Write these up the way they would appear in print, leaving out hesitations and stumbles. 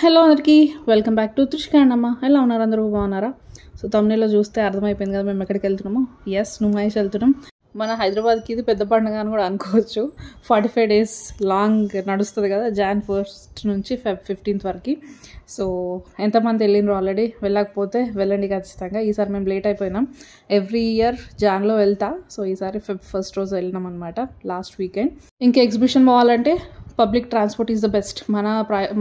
Hello అందరికీ welcome back to Trishika and అమ్మ. ఎలా ఉన్నారు? అందరూ బాగున్నారా? సో తమ్ముళ్ళలో చూస్తే అర్థమైపోయింది కదా మేము ఎక్కడికి వెళ్తున్నాము. ఎస్, నువ్వు వెళ్తున్నాం. మన హైదరాబాద్కి ఇది పెద్ద పండుగ అని కూడా అనుకోవచ్చు. 45 days లాంగ్ నడుస్తుంది కదా, Jan 1st నుంచి Feb 15th వరకు. సో ఎంతమంది వెళ్ళినారు ఆల్రెడీ? వెళ్ళకపోతే వెళ్ళండి ఖచ్చితంగా. ఈసారి మేము లేట్ అయిపోయినాం. ఎవ్రీ ఇయర్ జాన్లో వెళ్తా, సో ఈసారి Feb 1st రోజు వెళ్ళినాం అనమాట, లాస్ట్ వీకెండ్. ఇంకా ఎగ్జిబిషన్ పోవాలంటే public transport is the best.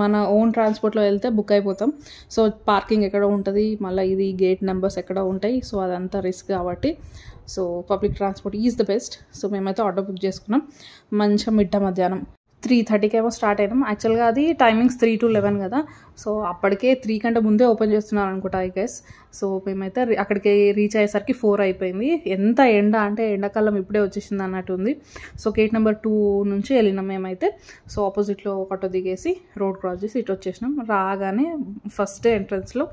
మన ఓన్ ట్రాన్స్పోర్ట్లో వెళ్తే బుక్ అయిపోతాం. సో పార్కింగ్ ఎక్కడ ఉంటుంది, మళ్ళీ ఇది గేట్ నెంబర్స్ ఎక్కడ ఉంటాయి, సో అదంతా రిస్క్ కాబట్టి so public transport is the best. So మేమైతే ఆటో బుక్ చేసుకున్నాం. మంచిగా మధ్యాహ్నం 3:30కి ఏమో స్టార్ట్ అయినాం. యాక్చువల్గా అది టైమింగ్స్ 3 to 11 కదా, సో అప్పటికే 3 కంటే ముందే ఓపెన్ చేస్తున్నారు అనుకుంటా ఐ గెస్. సో మేమైతే అక్కడికి రీచ్ అయ్యేసరికి 4 అయిపోయింది. ఎంత ఎండ అంటే ఎండాకాలం ఇప్పుడే వచ్చేసింది అన్నట్టుంది. సో గేట్ నెంబర్ 2 నుంచి వెళ్ళినాం మేమైతే. సో ఆపోజిట్లో ఆటో దిగేసి రోడ్ క్రాస్ చేసి ఇటు వచ్చేసినాం. రాగానే ఫస్ట్ ఎంట్రన్స్లో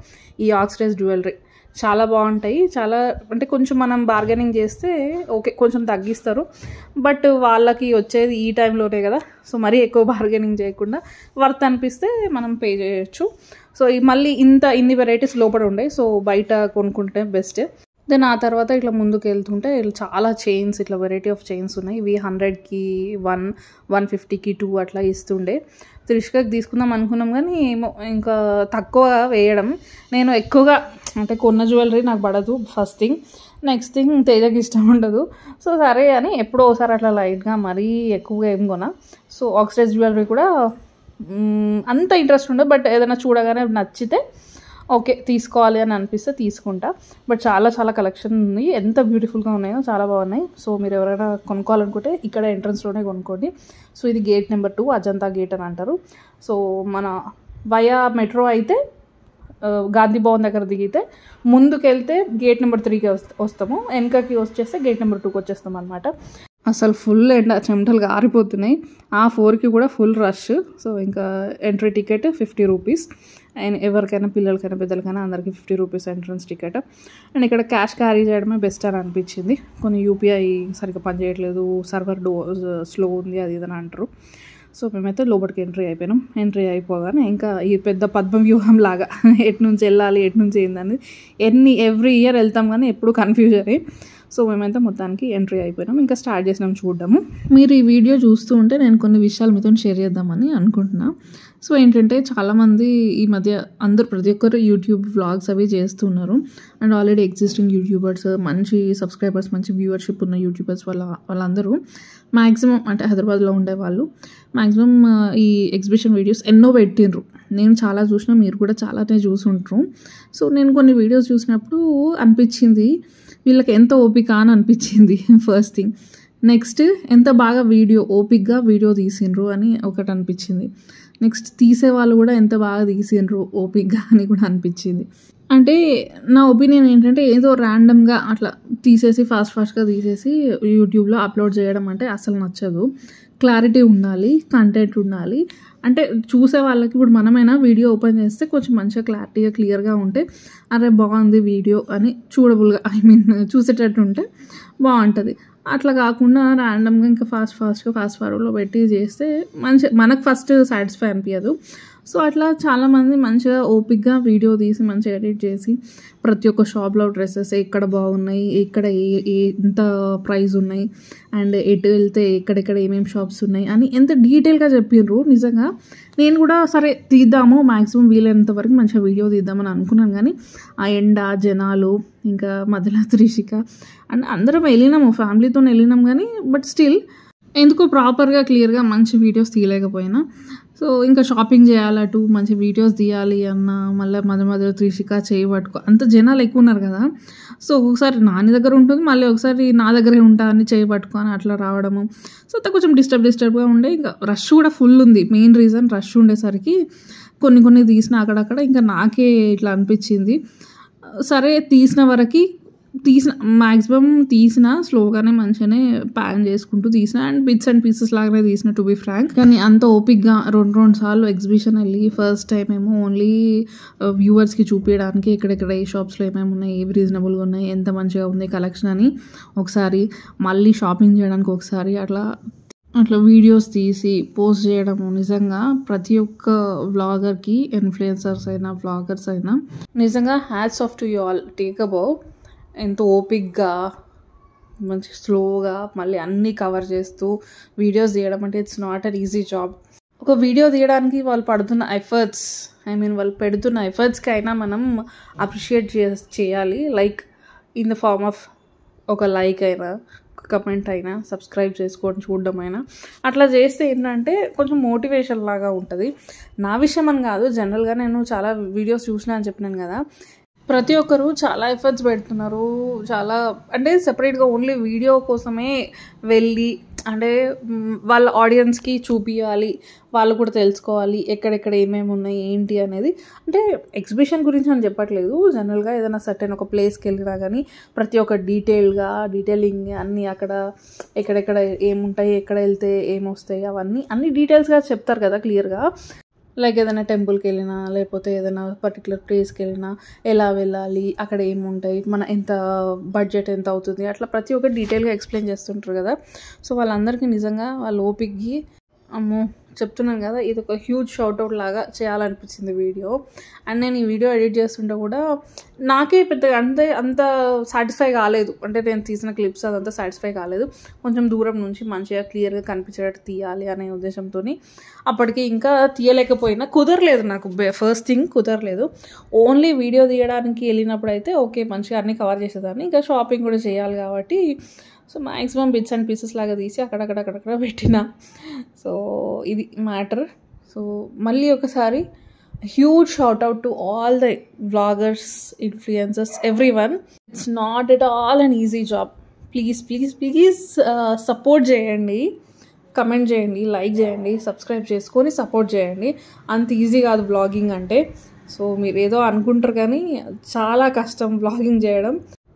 ఈ ఆక్సిడైజ్ జ్యువెలరీ చాలా బాగుంటాయి. చాలా అంటే కొంచెం మనం బార్గెనింగ్ చేస్తే ఓకే, కొంచెం తగ్గిస్తారు. బట్ వాళ్ళకి వచ్చేది ఈ టైంలోనే కదా, సో మరీ ఎక్కువ బార్గెనింగ్ చేయకుండా వర్త్ అనిపిస్తే మనం పే చేయొచ్చు. సో మళ్ళీ ఇన్ని వెరైటీస్ లోపల ఉన్నాయి, సో బయట కొనుక్కుంటే బెస్ట్. దెన్ ఆ తర్వాత ఇట్లా ముందుకు వెళ్తుంటే చాలా చైన్స్, ఇట్లా వెరైటీ ఆఫ్ చైన్స్ ఉన్నాయి. ఇవి 100కి 1, 150కి 2 అట్లా ఇస్తుండే. త్రిషికకి తీసుకుందాం అనుకున్నాం కానీ ఏమో ఇంకా తక్కువ వేయడం. నేను ఎక్కువగా అంటే కొన్న జ్యువెలరీ నాకు పడదు ఫస్ట్ థింగ్. నెక్స్ట్ థింగ్ తేజకి ఇష్టం ఉండదు. సో సరే అని ఎప్పుడో ఒకసారి అట్లా లైట్గా మరీ ఎక్కువగా ఏం కొనా. సో ఆక్సిడైజ్ జ్యువెలరీ కూడా అంత ఇంట్రెస్ట్ ఉండదు, బట్ ఏదైనా చూడగానే నచ్చితే ఓకే తీసుకోవాలి అని అనిపిస్తే తీసుకుంటా. బట్ చాలా చాలా కలెక్షన్ ఉంది, ఎంత బ్యూటిఫుల్గా ఉన్నాయో, చాలా బాగున్నాయి. సో మీరు ఎవరైనా కొనుక్కోవాలనుకుంటే ఇక్కడ ఎంట్రన్స్లోనే కొనుక్కోండి. సో ఇది గేట్ నెంబర్ 2, అజంతా గేట్ అని అంటారు. సో మన వయా మెట్రో అయితే గాంధీ భవన్ దగ్గర దిగితే ముందుకెళ్తే గేట్ నెంబర్ 3కి వస్తాము, వెనకకి వచ్చేస్తే గేట్ నెంబర్ 2కి వచ్చేస్తాం అనమాట. అసలు ఫుల్ ఎండ, చెమటలు ఆరిపోతున్నాయి. ఆ 4కి కూడా ఫుల్ రష్. సో ఇంకా ఎంట్రీ టికెట్ 50 రూపీస్. అండ్ ఎవరికైనా పిల్లలకైనా పెద్దలకైనా అందరికీ 50 రూపీస్ ఎంట్రన్స్ టికెట్. అండ్ ఇక్కడ క్యాష్ క్యారీ చేయడమే బెస్ట్ అని అనిపించింది. కొన్ని యూపీఐ సరిగ్గా పనిచేయట్లేదు, సర్వర్ స్లో ఉంది, అది ఇదని అంటారు. సో మేమైతే లోపలికి ఎంట్రీ అయిపోయినాం. ఎంట్రీ అయిపోగానే ఇంకా ఈ పెద్ద పద్మవ్యూహం లాగా ఎటు నుంచి వెళ్ళాలి, ఎటు నుంచి ఏందని ఎవ్రీ ఇయర్ వెళ్తాం కానీ ఎప్పుడు కన్ఫ్యూజన్ అయ్యి. సో మేమైతే మొత్తానికి ఎంట్రీ అయిపోయినాం, ఇంకా స్టార్ట్ చేసినాం చూడడము. మీరు ఈ వీడియో చూస్తూ ఉంటే నేను కొన్ని విషయాలు మీతో షేర్ చేద్దామని అనుకుంటున్నా. సో ఏంటంటే చాలామంది ఈ మధ్య ప్రతి ఒక్కరు యూట్యూబ్ వ్లాగ్స్ అవి చేస్తున్నారు. అండ్ ఆల్రెడీ ఎగ్జిస్టింగ్ యూట్యూబర్స్, మంచి సబ్స్క్రైబర్స్, మంచి వ్యూవర్షిప్ ఉన్న యూట్యూబర్స్ వాళ్ళందరూ మ్యాక్సిమం అంటే హైదరాబాద్లో ఉండేవాళ్ళు మ్యాక్సిమం ఈ ఎగ్జిబిషన్ వీడియోస్ ఎన్నో పెట్టిండ్రు. నేను చాలా చూసినా, మీరు కూడా చాలానే చూసుంటారు. సో నేను కొన్ని వీడియోస్ చూసినప్పుడు అనిపించింది వీళ్ళకి ఎంత ఓపిక అని అనిపించింది ఫస్ట్ థింగ్. నెక్స్ట్ ఎంత బాగా ఓపిక్గా వీడియో తీసిండ్రు అని ఒకటి అనిపించింది. నెక్స్ట్ తీసే వాళ్ళు కూడా ఎంత బాగా తీసిండ్రు ఓపిక్గా అని కూడా అనిపించింది. అంటే నా ఒపీనియన్ ఏంటంటే ఏదో ర్యాండమ్గా అట్లా తీసేసి ఫాస్ట్గా తీసేసి యూట్యూబ్లో అప్లోడ్ చేయడం అంటే అసలు నచ్చదు. క్లారిటీ ఉండాలి, కంటెంట్ ఉండాలి. అంటే చూసే వాళ్ళకి ఇప్పుడు మనమైనా వీడియో ఓపెన్ చేస్తే కొంచెం మంచిగా క్లారిటీగా క్లియర్గా ఉంటే అరే బాగుంది వీడియో అని చూడబుల్గా చూసేటట్టు ఉంటే బాగుంటుంది. అట్లా కాకుండా ర్యాండమ్గా ఇంకా ఫాస్ట్ ఫార్వర్డ్లో పెట్టి చేస్తే మనకు ఫస్ట్ సాటిస్ఫై అనిపించదు. సో అట్లా చాలామంది మంచిగా ఓపిక్గా వీడియో తీసి మంచిగా ఎడిట్ చేసి ప్రతి ఒక్క షాప్లో డ్రెస్సెస్ ఎక్కడ బాగున్నాయి, ఎక్కడ ఎంత ప్రైస్ ఉన్నాయి, అండ్ ఎటు వెళ్తే ఎక్కడెక్కడ ఏమేమి షాప్స్ ఉన్నాయి అని ఎంత డీటెయిల్గా చెప్పిర్రు. నిజంగా నేను కూడా సరే తీద్దాము, మ్యాక్సిమం వీలైనంత వరకు మంచిగా వీడియో తీద్దామని అనుకున్నాను. కానీ ఆ ఎండ, జనాలు, ఇంకా మధ్యలో త్రిషిక అండ్ అందరం వెళ్ళినాము, ఫ్యామిలీతో వెళ్ళినాం. కానీ బట్ స్టిల్ ఎందుకో ప్రాపర్గా క్లియర్గా మంచి వీడియోస్ తీయలేకపోయినా. సో ఇంకా షాపింగ్ చేయాలటు, మంచి వీడియోస్ తీయాలి అన్న మళ్ళీ త్రిషిక చేయి పట్టుకో, అంత జనాలు ఎక్కువ ఉన్నారు కదా. సో ఒకసారి నాని దగ్గర ఉంటుంది, మళ్ళీ ఒకసారి నా దగ్గరే ఉంటా అని చేయి పట్టుకొని అట్లా రావడము. సో అంతా కొంచెం డిస్టర్బ్గా ఉండే. ఇంకా రష్ కూడా ఫుల్ ఉంది. మెయిన్ రీజన్ రష్ ఉండేసరికి కొన్ని తీసిన అక్కడక్కడ ఇంకా నాకే ఇట్లా అనిపించింది. సరే మ్యాక్సిమం తీసిన స్లోగానే మంచిగానే ప్యాన్ చేసుకుంటూ తీసిన, అండ్ బిట్స్ అండ్ పీసెస్ లాగానే తీసిన టు బి ఫ్రాంక్. కానీ అంత ఓపిక్గా రెండు సార్లు ఎగ్జిబిషన్ వెళ్ళి ఫస్ట్ టైం ఏమో ఓన్లీ వ్యూవర్స్కి చూపించడానికి ఎక్కడెక్కడ ఏ షాప్స్లో ఏమేమి ఉన్నాయి, ఏవి రీజనబుల్గా ఉన్నాయి, ఎంత మంచిగా ఉంది కలెక్షన్ అని ఒకసారి, మళ్ళీ షాపింగ్ చేయడానికి ఒకసారి, అట్లా అట్లా వీడియోస్ తీసి పోస్ట్ చేయడము నిజంగా ప్రతి ఒక్క వ్లాగర్కి, ఇన్ఫ్లుయెన్సర్స్ అయినా వ్లాగర్స్ అయినా నిజంగా hats off to you all. Take about ఎంతో ఓపిక్గా మంచి స్లోగా మళ్ళీ అన్నీ కవర్ చేస్తూ వీడియోస్ తీయడం అంటే it's not an easy job. ఒక వీడియో తీయడానికి వాళ్ళు పడుతున్న ఎఫర్ట్స్, వాళ్ళు పెడుతున్న ఎఫర్ట్స్కి అయినా మనం అప్రిషియేట్ చేయాలి. Like in the form of ఒక లైక్ అయినా, ఒక కమెంట్ అయినా, సబ్స్క్రైబ్ చేసుకొని చూడడం అయినా అట్లా చేస్తే ఏంటంటే కొంచెం మోటివేషన్ లాగా ఉంటుంది. నా విషయం అని కాదు, జనరల్గా నేను చాలా వీడియోస్ చూసినా అని చెప్పినాను కదా, ప్రతి ఒక్కరు చాలా ఎఫర్ట్స్ పెడుతున్నారు. చాలా అంటే సెపరేట్గా ఓన్లీ వీడియో కోసమే వెళ్ళి అంటే వాళ్ళ ఆడియన్స్కి చూపించాలి, వాళ్ళు కూడా తెలుసుకోవాలి ఎక్కడెక్కడ ఏమేమి ఉన్నాయి ఏంటి అనేది. అంటే ఎగ్జిబిషన్ గురించి అని చెప్పట్లేదు, జనరల్గా ఏదైనా సర్టెన్ ఒక ప్లేస్కి వెళ్ళినా కానీ ప్రతి ఒక్క డీటెయిలింగ్ అన్నీ అక్కడ ఎక్కడెక్కడ ఏముంటాయి, ఎక్కడ వెళ్తే ఏమొస్తాయి అవన్నీ అన్ని డీటెయిల్స్గా చెప్తారు కదా క్లియర్గా. లైక్ ఏదైనా టెంపుల్కి వెళ్ళినా లేకపోతే ఏదైనా పర్టికులర్ ప్లేస్కి వెళ్ళినా ఎలా వెళ్ళాలి, అక్కడ ఏముంటాయి, మన ఎంత బడ్జెట్ ఎంత అవుతుంది, అట్లా ప్రతి ఒక్కటి డీటెయిల్గా ఎక్స్ప్లెయిన్ చేస్తుంటారు కదా. సో వాళ్ళందరికీ నిజంగా వాళ్ళు ఓపిక్కి అమ్మో చెప్తున్నాను కదా, ఇది ఒక హ్యూజ్ షౌట్అవుట్ లాగా చేయాలనిపించింది వీడియో. అండ్ నేను ఈ వీడియో ఎడిట్ చేస్తుంటే కూడా నాకే పెద్దగా అంత సాటిస్ఫై కాలేదు. అంటే నేను తీసిన క్లిప్స్ అదంతా సాటిస్ఫై కాలేదు. కొంచెం దూరం నుంచి మంచిగా క్లియర్గా కనిపించేటట్టు తీయాలి అనే ఉద్దేశంతో అప్పటికి ఇంకా తీయలేకపోయినా, కుదరలేదు నాకు. ఫస్ట్ థింగ్ కుదరలేదు. ఓన్లీ వీడియో తీయడానికి వెళ్ళినప్పుడు అయితే ఓకే మంచిగా అన్నీ కవర్ చేసేదాన్ని. ఇంకా షాపింగ్ కూడా చేయాలి కాబట్టి so maximum bits and pieces లాగా తీసి అక్కడక్కడ పెట్టిన. సో ఇది మ్యాటర్. సో మళ్ళీ ఒకసారి huge shout out to all the vloggers, influencers, everyone. It's not at all an easy job. Please support చేయండి, కమెంట్ చేయండి, లైక్ చేయండి, సబ్స్క్రైబ్ చేసుకొని సపోర్ట్ చేయండి. అంత ఈజీ కాదు వ్లాగింగ్ అంటే. సో మీరు ఏదో అనుకుంటారు కానీ చాలా కష్టం వ్లాగింగ్ చేయడం.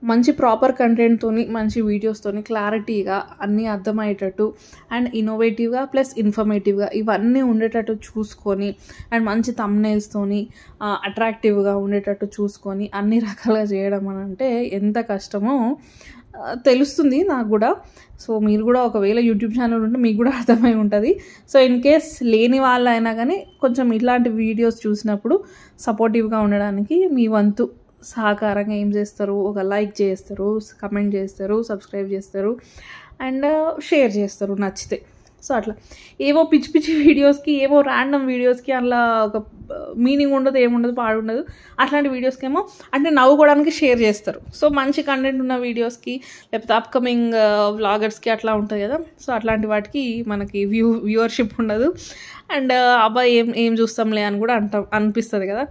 మంచి ప్రాపర్ కంటెంట్తోని, మంచి వీడియోస్తోని క్లారిటీగా అన్నీ అర్థమయ్యేటట్టు అండ్ ఇన్నోవేటివ్గా ప్లస్ ఇన్ఫర్మేటివ్గా ఇవన్నీ ఉండేటట్టు చూసుకొని అండ్ మంచి థంబ్నెయిల్స్తోని అట్రాక్టివ్గా ఉండేటట్టు చూసుకొని అన్ని రకాలుగా చేయడం అని అంటే ఎంత కష్టమో తెలుస్తుంది నాకు కూడా. సో మీరు కూడా ఒకవేళ యూట్యూబ్ ఛానల్ ఉంటే మీకు కూడా అర్థమై ఉంటుంది. సో ఇన్ కేస్ లేని వాళ్ళైనా కానీ కొంచెం ఇట్లాంటి వీడియోస్ చూసినప్పుడు సపోర్టివ్గా ఉండడానికి మీ వంతు సహకారంగా ఏం చేస్తారు, ఒక లైక్ చేస్తారు, కమెంట్ చేస్తారు, సబ్స్క్రైబ్ చేస్తారు అండ్ షేర్ చేస్తారు నచ్చితే. సో అట్లా ఏవో పిచ్చి వీడియోస్కి, ఏవో ర్యాండమ్ వీడియోస్కి అట్లా ఒక మీనింగ్ ఉండదు, ఏముండదు, పాడుండదు. అట్లాంటి వీడియోస్కి ఏమో అంటే నవ్వుకోవడానికి షేర్ చేస్తారు. సో మంచి కంటెంట్ ఉన్న వీడియోస్కి లేకపోతే అప్కమింగ్ వ్లాగర్స్కి అట్లా ఉంటుంది కదా. సో అట్లాంటి వాటికి మనకి వ్యూవర్షిప్ ఉండదు అండ్ అబ్బాయి ఏం చూస్తాంలే అని కూడా అనిపిస్తుంది కదా.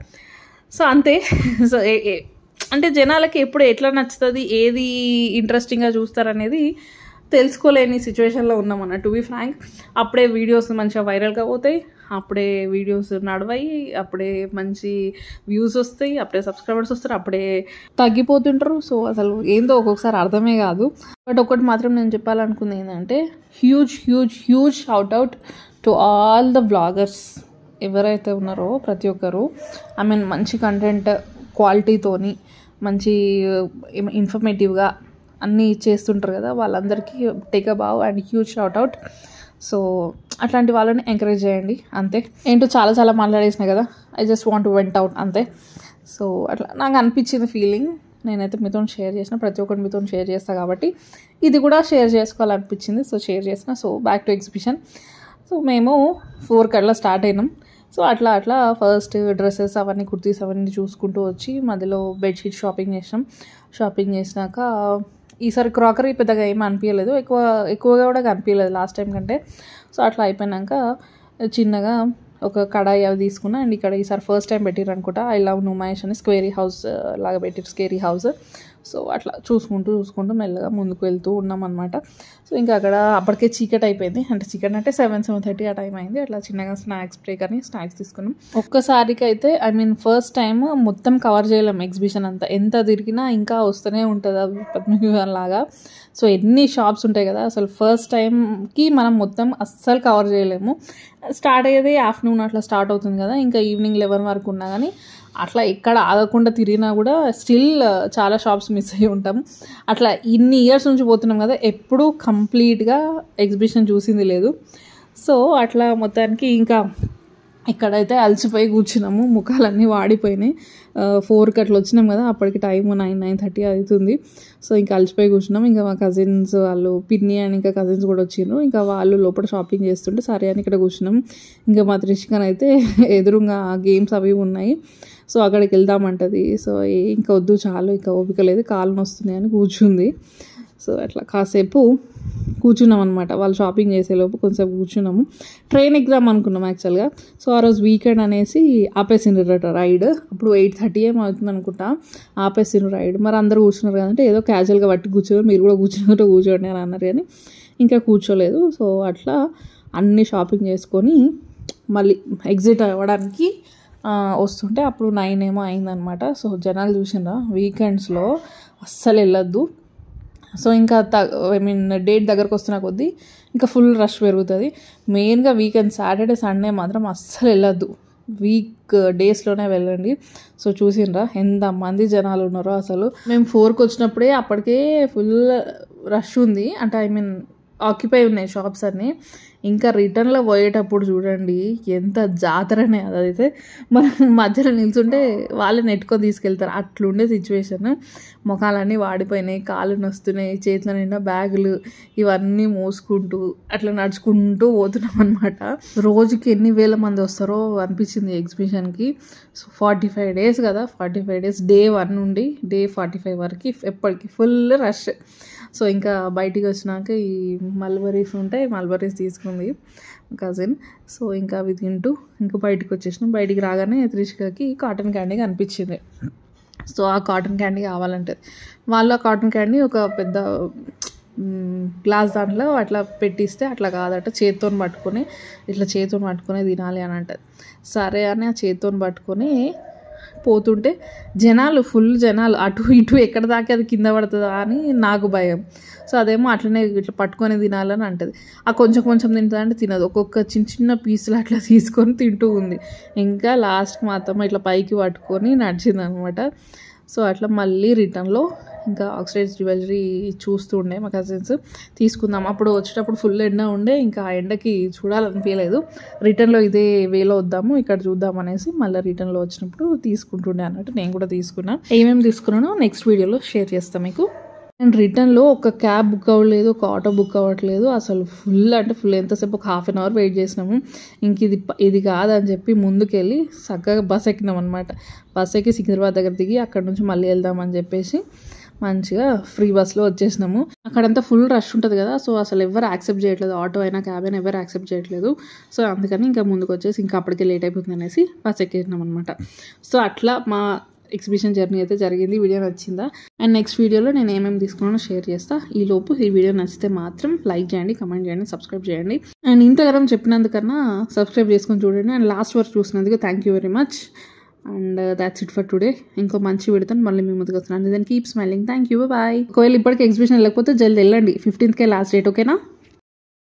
సో అంతే. సో అంటే జనాలకి ఎప్పుడు ఎట్లా నచ్చుతుంది, ఏది ఇంట్రెస్టింగ్గా చూస్తారనేది తెలుసుకోలేని సిచ్యువేషన్లో ఉన్నామన్న. టు బి ఫ్రాంక్, అప్పుడే వీడియోస్ మంచిగా వైరల్గా పోతాయి, అప్పుడే వీడియోస్ నడవాయి, అప్పుడే మంచి వ్యూస్ వస్తాయి, అప్పుడే సబ్స్క్రైబర్స్ వస్తారు, అప్పుడే తగ్గిపోతుంటారు. సో అసలు ఏందో ఒక్కొక్కసారి అర్థమే కాదు. బట్ ఒకటి మాత్రం నేను చెప్పాలనుకుంది ఏంటంటే huge shoutout to all the vloggers ఎవరైతే ఉన్నారో ప్రతి ఒక్కరు. మంచి కంటెంట్ క్వాలిటీతోని మంచి ఇన్ఫర్మేటివ్గా అన్నీ చేస్తుంటారు కదా, వాళ్ళందరికీ టేక్ అ బావ్ అండ్ హ్యూజ్ షౌట్అవుట్. సో అట్లాంటి వాళ్ళని ఎంకరేజ్ చేయండి అంతే. ఏంటో చాలా మాట్లాడేసినా కదా, I just want to went out అంతే. సో అట్లా నాకు అనిపించింది ఫీలింగ్. నేనైతే మీతో షేర్ చేసిన, ప్రతి ఒక్కటి మీతో షేర్ చేస్తాను కాబట్టి ఇది కూడా షేర్ చేసుకోవాలనిపించింది. సో షేర్ చేసిన. So back to exhibition. So మేము 4 కట్లా స్టార్ట్ అయినాం. సో అట్లా ఫస్ట్ డ్రెస్సెస్ అవన్నీ, కుర్తీస్ అవన్నీ చూసుకుంటూ వచ్చి మధ్యలో బెడ్షీట్ షాపింగ్ చేసినాక ఈసారి క్రాకరీ పెద్దగా ఏమీ అనిపించలేదు, ఎక్కువగా కూడా కనిపించలేదు లాస్ట్ టైం కంటే. సో అట్లా అయిపోయినాక చిన్నగా ఒక కడాయి అవి తీసుకున్నా. అండ్ ఇక్కడ ఈసారి ఫస్ట్ టైం పెట్టిర్రు అనుకుంటా, ఐ లవ్ నుమాయిష్ అని స్క్వేరీ హౌస్ లాగా పెట్టిరు, స్కేరీ హౌస్. సో అట్లా చూసుకుంటూ మెల్లగా ముందుకు వెళ్తూ ఉన్నాం అనమాట. సో ఇంకా అక్కడ అప్పటికే చీకటి అయిపోయింది. అంటే చీకటి అంటే 7:30 ఆ టైం అయింది. అట్లా చిన్నగా స్నాక్స్ బ్రేక్ అని స్నాక్స్ తీసుకున్నాం. ఒక్కసారికి అయితే ఫస్ట్ టైం మొత్తం కవర్ చేయలేం ఎగ్జిబిషన్ అంతా. ఎంత తిరిగినా ఇంకా వస్తూనే ఉంటుంది అవి పద్మవ్యూహం లాగా. సో ఎన్ని షాప్స్ ఉంటాయి కదా, అసలు ఫస్ట్ టైంకి మనం మొత్తం అస్సలు కవర్ చేయలేము. స్టార్ట్ అయ్యేది ఆఫ్టర్నూన్ అట్లా స్టార్ట్ అవుతుంది కదా, ఇంకా ఈవినింగ్ 11 వరకు ఉన్నా కానీ అట్లా ఎక్కడ ఆగకుండా తిరిగినా కూడా స్టిల్ చాలా షాప్స్ మిస్ అయ్యి ఉంటాం. అట్లా ఇన్ని ఇయర్స్ నుంచి పోతున్నాం కదా, ఎప్పుడూ కంప్లీట్గా ఎగ్జిబిషన్ చూసింది లేదు. సో అట్లా మొత్తానికి ఇంకా ఇక్కడైతే అలసిపోయి కూర్చున్నాము, ముఖాలన్నీ వాడిపోయినాయి. 4కి అట్లా వచ్చినాం కదా, అప్పటికి టైం 9-9:30 అవుతుంది. సో ఇంకా అలసిపోయి కూర్చున్నాం. ఇంకా మా కజిన్స్ వాళ్ళు, పిన్ని అని ఇంకా కజిన్స్ కూడా వచ్చిండ్రు. ఇంకా వాళ్ళు లోపల షాపింగ్ చేస్తుంటే సరే అని ఇక్కడ కూర్చున్నాం. ఇంకా మా త్రిషికన్ అయితే ఎదురుగా గేమ్స్ అవి ఉన్నాయి, సో అక్కడికి వెళ్దామంటది. సో ఇంకా వద్దు చాలు, ఇంకా ఓపిక లేదు, కాళ్ళు నొస్తున్నాయి అని కూర్చుంది. సో అట్లా కాసేపు కూర్చున్నాం అనమాట. వాళ్ళు షాపింగ్ చేసేలోపు కొంచెంసేపు కూర్చున్నాము. ట్రైన్ ఎగ్జామ్ అనుకున్నాం యాక్చువల్గా. సో ఆ రోజు వీకెండ్ అనేసి ఆపేసిండ్రట రైడ్. అప్పుడు 8:30 ఏమో అవుతుంది అనుకుంటా, ఆపేసిండ్రు రైడ్. మరి అందరూ కూర్చున్నారు కదంటే ఏదో క్యాజువల్గా బట్టి కూర్చోరు, మీరు కూడా కూర్చోండి అని అన్నారు, కానీ ఇంకా కూర్చోలేదు. సో అట్లా అన్ని షాపింగ్ చేసుకొని మళ్ళీ ఎగ్జిట్ అవ్వడానికి వస్తుంటే అప్పుడు 9 ఏమో అయిందనమాట. సో జనాలు చూసిండ్రా, వీకెండ్స్లో అస్సలు వెళ్ళొద్దు. సో ఇంకా డేట్ దగ్గరకు వస్తున్న కొద్దీ ఇంకా ఫుల్ రష్ పెరుగుతుంది. మెయిన్గా వీకెండ్ సాటర్డే సండే మాత్రం అస్సలు వెళ్ళొద్దు, వీక్ డేస్లోనే వెళ్ళండి. సో చూసిండ్రా ఎంతమంది జనాలు ఉన్నారో అసలు. మేము 4కి వచ్చినప్పుడే అప్పటికే ఫుల్ రష్ ఉంది, అంటే ఆక్యుపై ఉన్నాయి షాప్స్ అన్నీ. ఇంకా రిటర్న్లో పోయేటప్పుడు చూడండి ఎంత జాతరనే అదైతే. మనం మధ్యలో నిల్చుంటే వాళ్ళే నెట్టుకొని తీసుకెళ్తారు, అట్లుండే సిచ్యువేషన్. ముఖాలన్నీ వాడిపోయినాయి, కాళ్ళు నొస్తున్నాయి, చేతుల నిండా బ్యాగులు ఇవన్నీ మోసుకుంటూ అట్లా నడుచుకుంటూ పోతున్నాం అనమాట. రోజుకి ఎన్ని వేల మంది వస్తారో అనిపించింది ఎగ్జిబిషన్కి. సో 45 days కదా, 45 days, Day 1 నుండి Day 45 వరకు ఎప్పటికీ ఫుల్ రష్. సో ఇంకా బయటికి వచ్చినాక ఈ మల్బరీస్ ఉంటాయి, మల్బరీస్ తీసుకుంది కజిన్. సో ఇంకా అవి తింటూ ఇంకా బయటకు వచ్చేసినాం. బయటికి రాగానే త్రిషికకి కాటన్ క్యాండీ కనిపించింది. సో ఆ కాటన్ క్యాండీ కావాలంటే వాళ్ళు ఆ కాటన్ క్యాండీ ఒక పెద్ద గ్లాస్ దాంట్లో అట్లా పెట్టిస్తే అట్లా కాదట, చేతితో పట్టుకొని తినాలి అని అంటది. సరే అని ఆ చేతితో పట్టుకొని పోతుంటే ఫుల్ జనాలు అటు ఇటు ఎక్కడ దాకా అది కింద పడుతుందా అని నాకు భయం. సో అదేమో అట్లనే ఇట్లా పట్టుకొని తినాలని అంటది. ఆ కొంచెం తింటుందా అంటే తినదు, ఒక్కొక్క చిన్న పీసులు అట్లా తీసుకొని తింటూ ఉంది. ఇంకా లాస్ట్కి మాత్రం ఇట్లా పైకి పట్టుకొని నడిచింది అనమాట. సో అట్లా మళ్ళీ రిటర్న్లో ఇంకా ఆక్సిడైజ్ జ్యువెలరీ చూస్తూ ఉండే మా కజిన్స్, తీసుకుందాం. అప్పుడు వచ్చేటప్పుడు ఫుల్ ఎండ ఉండే, ఇంకా ఆ ఎండకి చూడాలనిపించలేదు. రిటర్న్లో ఇదే వేలో వద్దాము, ఇక్కడ చూద్దాం అనేసి మళ్ళీ రిటర్న్లో వచ్చినప్పుడు తీసుకుంటుండే అన్నట్టు నేను కూడా తీసుకున్నాను. ఏమేమి తీసుకున్నానో నెక్స్ట్ వీడియోలో షేర్ చేస్తాను మీకు. అండ్ రిటర్న్లో ఒక క్యాబ్ బుక్ అవ్వట్లేదు, ఒక ఆటో బుక్ అవ్వట్లేదు, అసలు ఫుల్ ఎంతసేపు ఒక 1/2 hour వెయిట్ చేసినాము. ఇంక ఇది కాదని చెప్పి ముందుకెళ్ళి చక్కగా బస్ ఎక్కినాం అనమాట. బస్ ఎక్కి సికింద్రాబాద్ దగ్గర దిగి అక్కడ నుంచి మళ్ళీ వెళ్దామని చెప్పేసి మంచిగా ఫ్రీ బస్లో వచ్చేసినాము. అక్కడంతా ఫుల్ రష్ ఉంటుంది కదా, సో అసలు ఎవరు యాక్సెప్ట్ చేయట్లేదు, ఆటో అయినా క్యాబ్ అయినా ఎవరు యాక్సెప్ట్ చేయట్లేదు. సో అందుకని ఇంకా ముందుకు వచ్చేసి ఇంకా అప్పటికే లేట్ అయిపోతుంది అనేసి బస్ ఎక్కేసినాం అనమాట. సో అట్లా మా ఎగ్జిబిషన్ జర్నీ అయితే జరిగింది. వీడియో నచ్చిందా? అండ్ నెక్స్ట్ వీడియోలో నేను ఏమేమి తీసుకున్నానో షేర్ చేస్తా. ఈలోపు ఈ వీడియో నచ్చితే మాత్రం లైక్ చేయండి, కమెంట్ చేయండి, సబ్స్క్రైబ్ చేయండి. అండ్ ఇంతగానం చెప్పినందుకన్నా సబ్స్క్రైబ్ చేసుకొని చూడండి. అండ్ లాస్ట్ వరకు చూసినందుకు thank you very much. And that's it for today. ఇంకో మంచి వీడియోతో మళ్ళీ మీ ముందుకు వస్తున్నాను. Then keep smiling. Thank you, bye. ఒకవేళ ఇప్పటికి ఎగ్జిబిషన్ వెళ్ళకపోతే జల్దీ వెళ్ళండి, 15th లాస్ట్ డేట్, ఓకేనా?